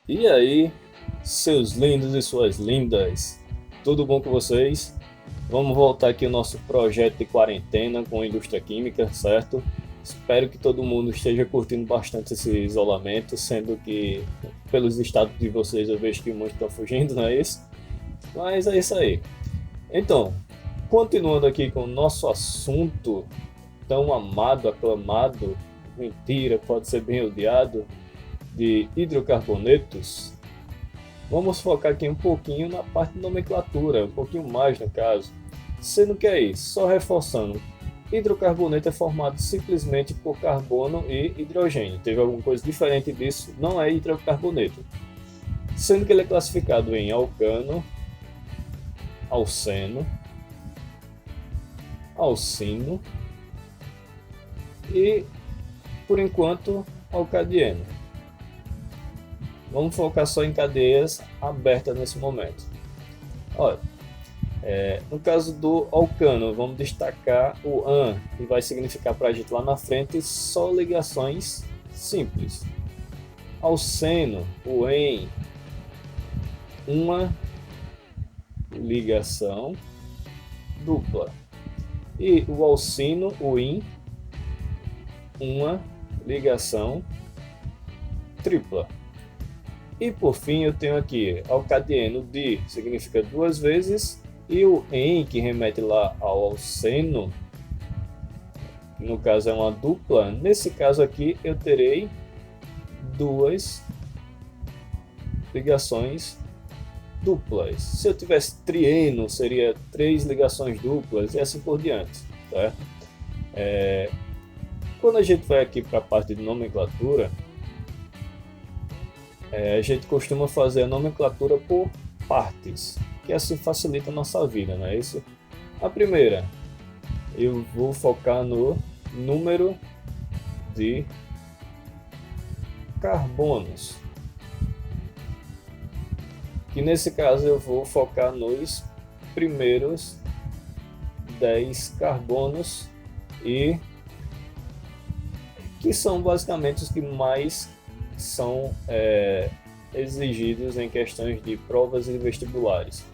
E aí, seus lindos e suas lindas, tudo bom com vocês? Vamos voltar aqui ao nosso projeto de quarentena com a indústria química, certo? Espero que todo mundo esteja curtindo bastante esse isolamento, sendo que pelos estados de vocês eu vejo que muitos estão fugindo, não é isso? Mas é isso aí. Então, continuando aqui com o nosso assunto tão amado, aclamado, mentira, pode ser bem odiado, de hidrocarbonetos. Vamos focar aqui um pouquinho na parte de nomenclatura, um pouquinho mais no caso. Sendo que aí, só reforçando, hidrocarboneto é formado simplesmente por carbono e hidrogênio. Teve alguma coisa diferente disso? Não é hidrocarboneto. Sendo que ele é classificado em alcano, alceno, alcino e, por enquanto, alcadieno. Vamos focar só em cadeias abertas nesse momento. Olha, no caso do alcano, vamos destacar o AN, que vai significar para a gente lá na frente só ligações simples. Alceno, o EN, uma ligação dupla. E o alcino, o IN, uma ligação tripla. E por fim eu tenho aqui alcadieno, di significa duas vezes, e o en, que remete lá ao alceno, que no caso é uma dupla. Nesse caso aqui eu terei duas ligações duplas. Se eu tivesse trieno, seria três ligações duplas e assim por diante. Tá? Quando a gente vai aqui para a parte de nomenclatura, a gente costuma fazer a nomenclatura por partes, que assim facilita a nossa vida, não é isso? A primeira, eu vou focar no número de carbonos, que nesse caso eu vou focar nos primeiros 10 carbonos, e que são basicamente os que mais são exigidos em questões de provas e vestibulares.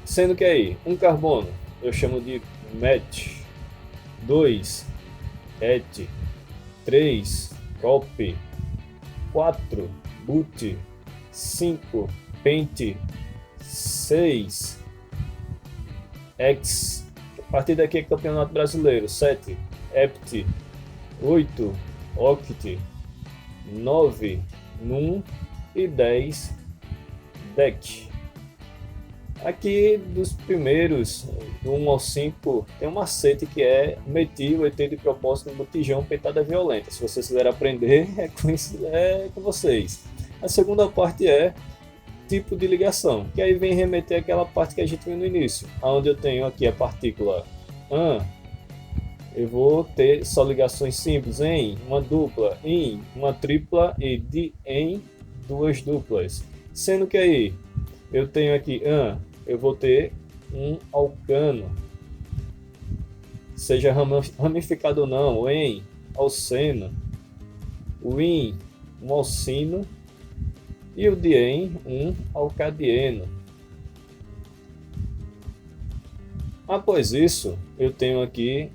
Sendo que aí, um carbono eu chamo de met, 2 et, 3 prop, 4 but, 5 pent, 6 ex. A partir daqui é campeonato brasileiro. 7 hept, 8 oct, 9 num e 10 dec. Aqui dos primeiros, do 1 ao 5, tem um macete que é metil ET de propósito no botijão pentada violenta. Se vocês quiserem aprender, é com vocês. A segunda parte é tipo de ligação, que aí vem remeter àquela parte que a gente viu no início, onde eu tenho aqui a partícula AN. Eu vou ter só ligações simples em uma dupla, em uma tripla e de em duas duplas. Sendo que aí eu tenho aqui AN, eu vou ter um alcano, seja ramificado ou não, o em, alceno, o in, um alcino, e o dien, um alcadieno. Após isso, eu tenho aqui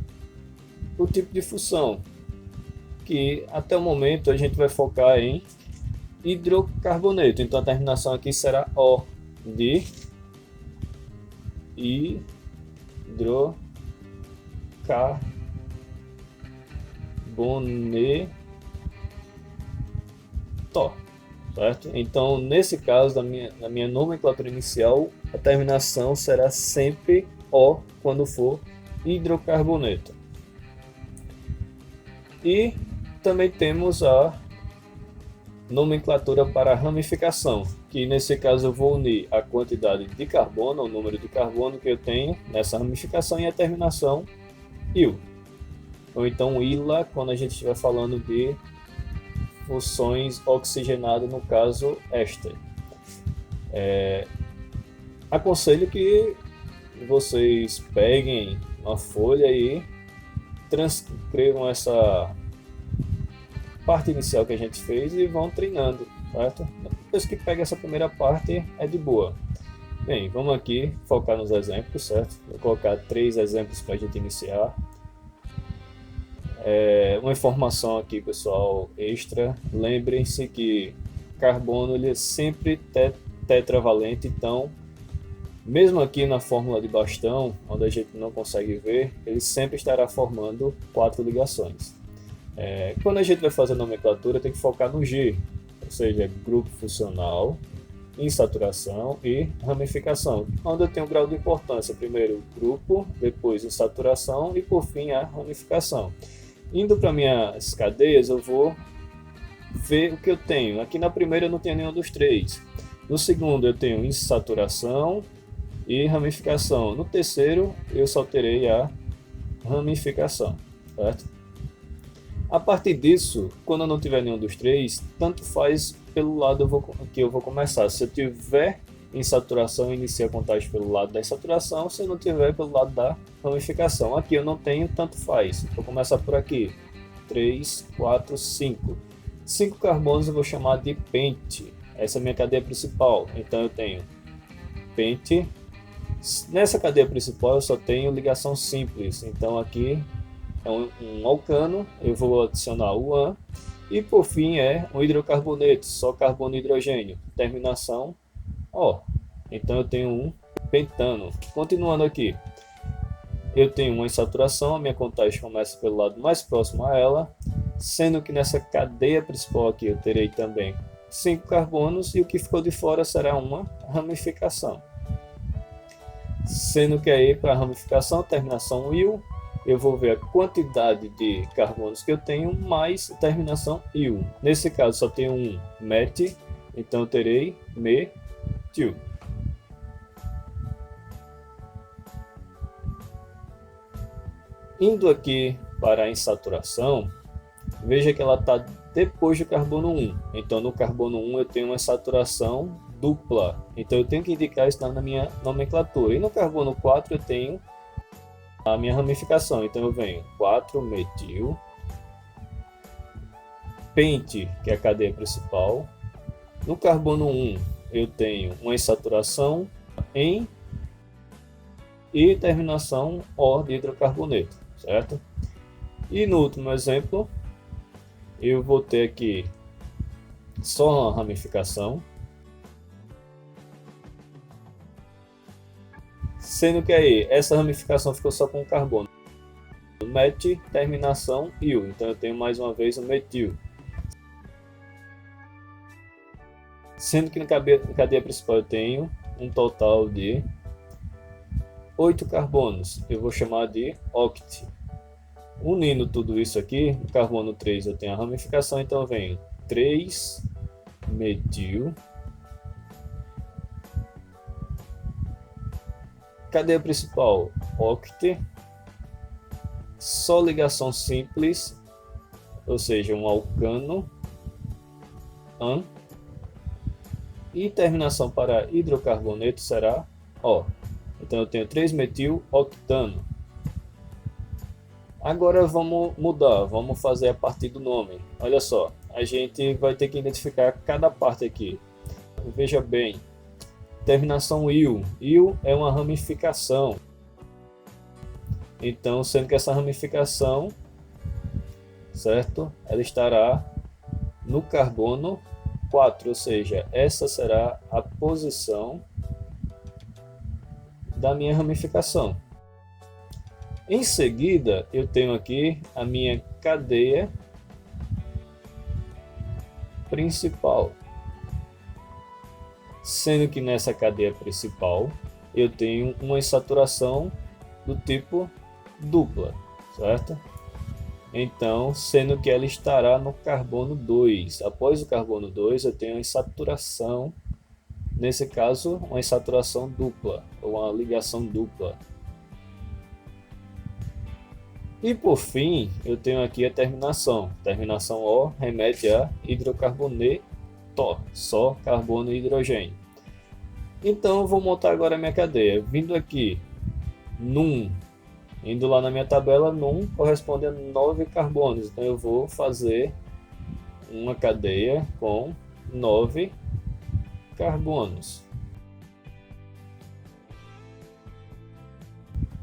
o tipo de função, que até o momento a gente vai focar em hidrocarboneto. Então a terminação aqui será O, de hidrocarboneto, certo? Então nesse caso, na minha nomenclatura inicial, a terminação será sempre O quando for hidrocarboneto. E também temos a nomenclatura para ramificação, que nesse caso eu vou unir a quantidade de carbono, o número de carbono que eu tenho nessa ramificação, e a terminação il. Ou então ila, quando a gente estiver falando de funções oxigenadas, no caso éster. Aconselho que vocês peguem uma folha e transcrevam essa parte inicial que a gente fez e vão treinando. certo? Depois que pega essa primeira parte, é de boa. Bem, vamos aqui focar nos exemplos, certo? Vou colocar 3 exemplos para a gente iniciar. Uma informação aqui, pessoal, extra. Lembrem-se que carbono ele é sempre tetravalente, então mesmo aqui na fórmula de bastão, onde a gente não consegue ver, ele sempre estará formando 4 ligações. Quando a gente vai fazer a nomenclatura, tem que focar no G, ou seja, grupo funcional, insaturação e ramificação, onde eu tenho o grau de importância, primeiro grupo, depois insaturação e por fim a ramificação. Indo para minhas cadeias, eu vou ver o que eu tenho. Aqui na primeira eu não tenho nenhum dos 3. No segundo eu tenho insaturação e ramificação. No terceiro eu só terei a ramificação, certo? A partir disso, quando eu não tiver nenhum dos 3, tanto faz pelo lado que eu vou começar. Se eu tiver insaturação, inicia a contagem pelo lado da insaturação. Se eu não tiver, pelo lado da ramificação. Aqui eu não tenho, tanto faz. Vou começar por aqui. 3, 4, 5. 5 carbonos eu vou chamar de pente. Essa é a minha cadeia principal. Então eu tenho pente. Nessa cadeia principal eu só tenho ligação simples. Então aqui é um alcano. Eu vou adicionar o AN. E por fim é um hidrocarboneto, só carbono e hidrogênio. Terminação O. Então eu tenho um pentano. Continuando aqui. Eu tenho uma insaturação, a minha contagem começa pelo lado mais próximo a ela, sendo que nessa cadeia principal aqui eu terei também 5 carbonos e o que ficou de fora será uma ramificação. Sendo que aí para a ramificação, terminação IL, eu vou ver a quantidade de carbonos que eu tenho mais terminação IL. Nesse caso só tenho um met, então eu terei metil. Indo aqui para a insaturação, veja que ela está depois do carbono 1. Então no carbono 1 eu tenho uma insaturação dupla. Então eu tenho que indicar isso na minha nomenclatura. E no carbono 4 eu tenho a minha ramificação. Então eu venho 4-metil, pente, que é a cadeia principal. No carbono 1 eu tenho uma insaturação em e terminação O de hidrocarboneto, certo? E no último exemplo, eu vou ter aqui só uma ramificação, sendo que aí essa ramificação ficou só com carbono. Met, terminação IL, então eu tenho mais uma vez o metil. Sendo que na cadeia principal eu tenho um total de 8 carbonos, eu vou chamar de oct. Unindo tudo isso aqui, no carbono 3 eu tenho a ramificação, então eu venho 3-metil. Cadeia principal, oct. Só ligação simples, ou seja, um alcano, AN. E terminação para hidrocarboneto será O. Então eu tenho 3-metil octano. Agora vamos mudar, vamos fazer a partir do nome. Olha só, a gente vai ter que identificar cada parte aqui. Veja bem, terminação IL. IL é uma ramificação. Então, sendo que essa ramificação, certo? Ela estará no carbono 4, ou seja, essa será a posição da minha ramificação. Em seguida, eu tenho aqui a minha cadeia principal. Sendo que nessa cadeia principal, eu tenho uma insaturação do tipo dupla, certo? Então, sendo que ela estará no carbono 2. Após o carbono 2, eu tenho a insaturação, nesse caso, uma insaturação dupla, ou uma ligação dupla. E por fim, eu tenho aqui a terminação. Terminação O remete a hidrocarboneto, só carbono e hidrogênio. Então, eu vou montar agora a minha cadeia. Vindo aqui, num, indo lá na minha tabela, num corresponde a 9 carbonos. Então, eu vou fazer uma cadeia com 9 carbonos.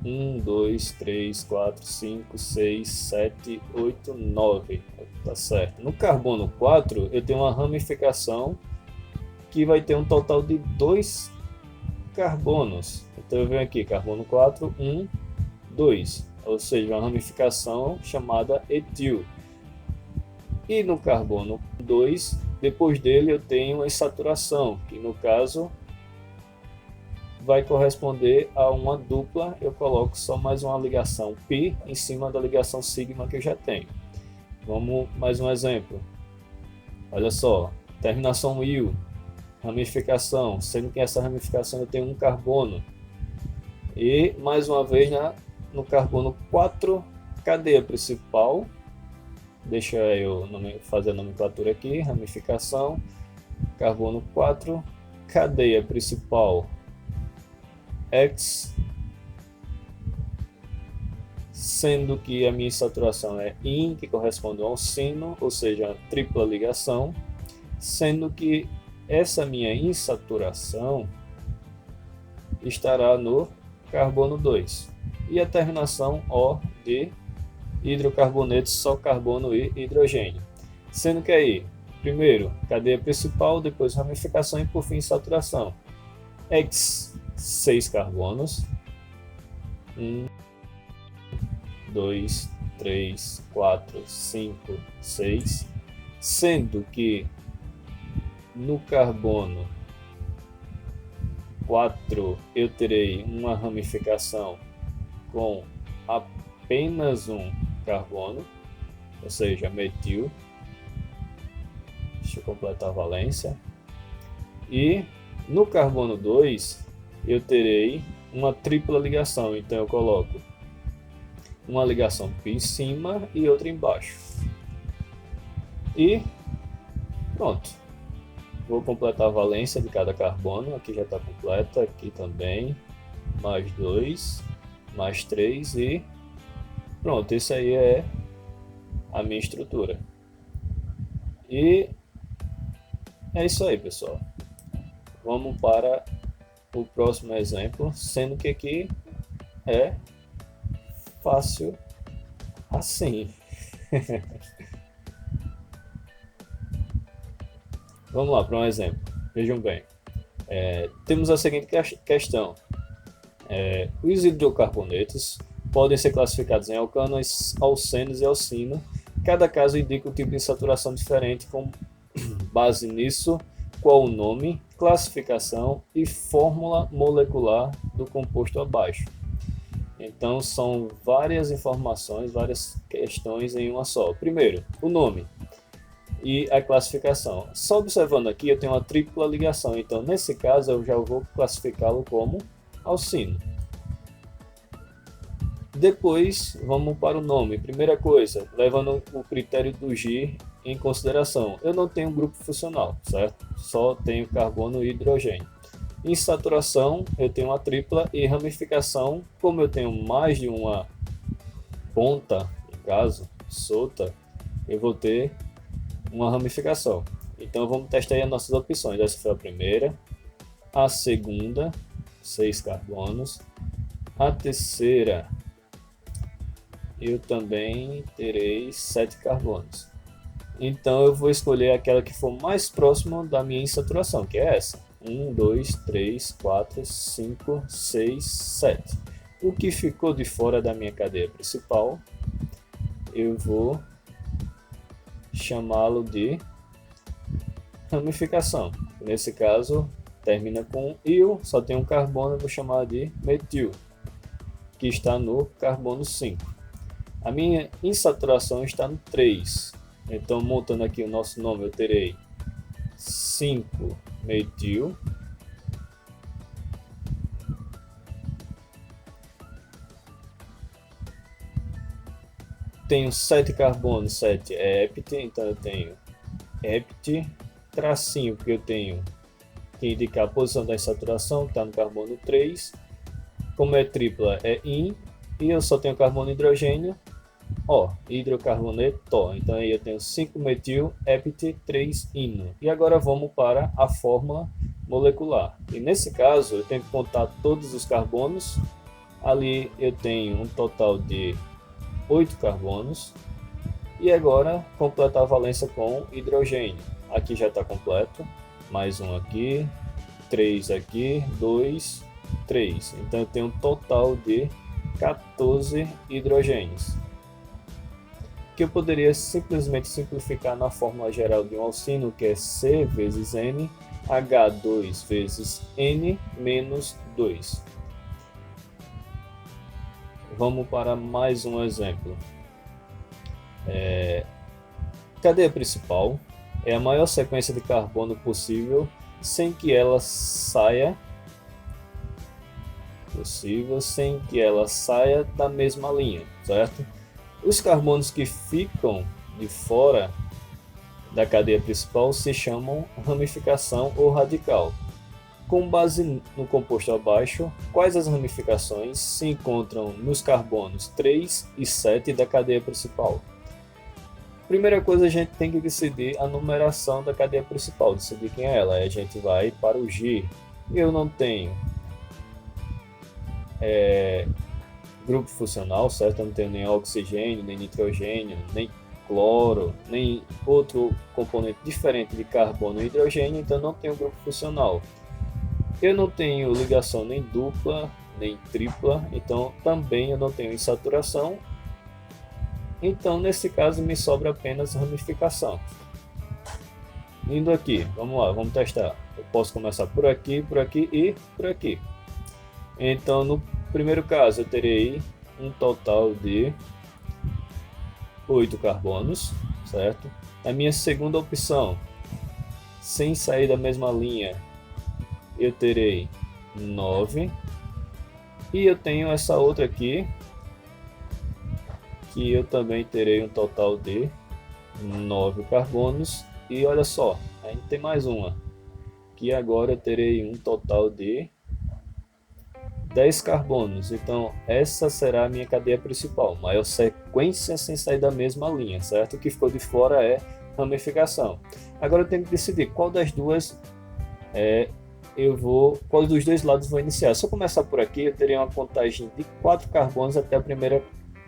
1, 2, 3, 4, 5, 6, 7, 8, 9. Tá certo. No carbono 4, eu tenho uma ramificação que vai ter um total de 2 carbonos. Então eu venho aqui, carbono 4, 1, 2. Ou seja, uma ramificação chamada etil. E no carbono 2, depois dele eu tenho a insaturação, que no caso vai corresponder a uma dupla. Eu coloco só mais uma ligação π em cima da ligação sigma que eu já tenho. Vamos mais um exemplo. Olha só, terminação il, ramificação, sendo que essa ramificação eu tenho um carbono. E mais uma vez no carbono 4, cadeia principal. Deixa eu fazer a nomenclatura aqui, ramificação, carbono 4, cadeia principal X, sendo que a minha insaturação é IN, que corresponde ao sino, ou seja, a tripla ligação, sendo que essa minha insaturação estará no carbono 2. E a terminação O de hidrocarbonetos, só carbono e hidrogênio. Sendo que aí, primeiro, cadeia principal, depois ramificação e por fim saturação. X, 6 carbonos. 1, 2, 3, 4, 5, 6. Sendo que no carbono 4 eu terei uma ramificação com apenas um carbono, ou seja, metil. Deixa eu completar a valência. E no carbono 2 eu terei uma tripla ligação, então eu coloco uma ligação π em cima e outra embaixo. E pronto. Vou completar a valência de cada carbono. Aqui já está completa, aqui também. Mais 2, mais 3 e pronto, esse aí é a minha estrutura. E é isso aí, pessoal. Vamos para o próximo exemplo, sendo que aqui é fácil assim. Vamos lá para um exemplo. Vejam bem. Temos a seguinte questão. Os hidrocarbonetos podem ser classificados em alcano, alcenos e alcino. Cada caso indica um tipo de saturação diferente, com base nisso, qual o nome, classificação e fórmula molecular do composto abaixo. Então são várias informações, várias questões em uma só. Primeiro, o nome e a classificação. Só observando aqui, eu tenho uma tripla ligação, então nesse caso eu já vou classificá-lo como alcino. Depois, vamos para o nome. Primeira coisa, levando o critério do GIR em consideração. Eu não tenho grupo funcional, certo? Só tenho carbono e hidrogênio. Em saturação, eu tenho uma tripla e ramificação, como eu tenho mais de uma ponta, no caso, solta, eu vou ter uma ramificação. Então vamos testar aí as nossas opções. Essa foi a primeira. A segunda, 6 carbonos. A terceira, eu também terei 7 carbonos. Então eu vou escolher aquela que for mais próxima da minha insaturação, que é essa. 1, 2, 3, 4, 5, 6, 7. O que ficou de fora da minha cadeia principal, eu vou chamá-lo de ramificação. Nesse caso, termina com il, só tem um carbono, eu vou chamar de metil, que está no carbono 5. A minha insaturação está no 3. Então, montando aqui o nosso nome, eu terei 5 metil, tenho 7 carbono, 7 é hept, então eu tenho hept, tracinho, porque eu tenho que indicar a posição da insaturação, que está no carbono 3. Como é tripla, é in, e eu só tenho carbono e hidrogênio, Ó, hidrocarboneto. Então aí eu tenho 5-metil hept 3-ino. E agora vamos para a fórmula molecular. E nesse caso eu tenho que contar todos os carbonos. Ali eu tenho um total de 8 carbonos. E agora completar a valência com hidrogênio. Aqui já está completo. Mais um aqui, 3 aqui, 2, 3. Então eu tenho um total de 14 hidrogênios, que eu poderia simplesmente simplificar na fórmula geral de um alcino, que é C vezes N, H2 vezes N menos 2. Vamos para mais um exemplo. Cadeia principal é a maior sequência de carbono possível sem que ela saia da mesma linha, certo? Os carbonos que ficam de fora da cadeia principal se chamam ramificação ou radical. Com base no composto abaixo, quais as ramificações se encontram nos carbonos 3 e 7 da cadeia principal? Primeira coisa, a gente tem que decidir a numeração da cadeia principal, decidir quem é ela. Aí a gente vai para o G. Eu não tenho grupo funcional, certo? Eu não tenho nem oxigênio, nem nitrogênio, nem cloro, nem outro componente diferente de carbono e hidrogênio, então não tenho grupo funcional. Eu não tenho ligação nem dupla, nem tripla, então também eu não tenho insaturação. Então, nesse caso, me sobra apenas ramificação. Indo aqui, vamos lá, vamos testar. Eu posso começar por aqui e por aqui. Então, no primeiro caso, eu terei um total de 8 carbonos, certo? A minha segunda opção, sem sair da mesma linha, eu terei 9. E eu tenho essa outra aqui, que eu também terei um total de 9 carbonos. E olha só, ainda tem mais uma, que agora eu terei um total de 10 carbonos. Então essa será a minha cadeia principal, maior sequência sem sair da mesma linha, certo? O que ficou de fora é ramificação. Agora eu tenho que decidir qual das duas qual dos dois lados vou iniciar. Se eu começar por aqui, eu teria uma contagem de 4 carbonos até a primeira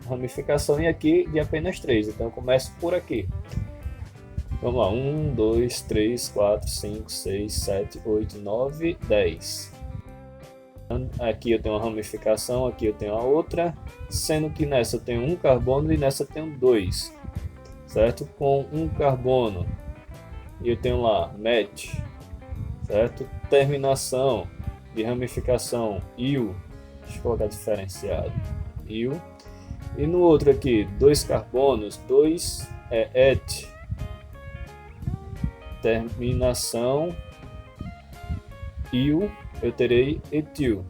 ramificação, e aqui de apenas 3. Então eu começo por aqui. Vamos lá, 1, 2, 3, 4, 5, 6, 7, 8, 9, 10. Aqui eu tenho uma ramificação, aqui eu tenho a outra, sendo que nessa eu tenho um carbono e nessa eu tenho 2, certo? Com um carbono, e eu tenho lá match, certo? Terminação de ramificação il, deixa eu colocar diferenciado, il. E no outro aqui, 2 carbonos, 2 é et, terminação il, eu terei etil.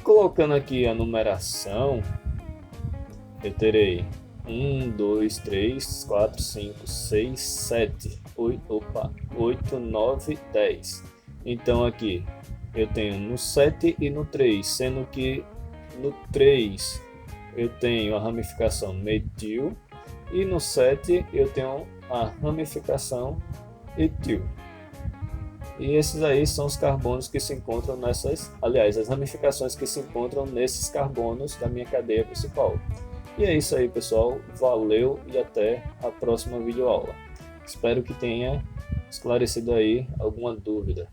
Colocando aqui a numeração, eu terei 1, 2, 3, 4, 5, 6, 7, 8, 9, 10. Então aqui eu tenho no 7 e no 3, sendo que no 3 eu tenho a ramificação metil e no 7 eu tenho a ramificação etil. E esses aí são os carbonos que se encontram as ramificações que se encontram nesses carbonos da minha cadeia principal. E é isso aí, pessoal. Valeu e até a próxima videoaula. Espero que tenha esclarecido aí alguma dúvida.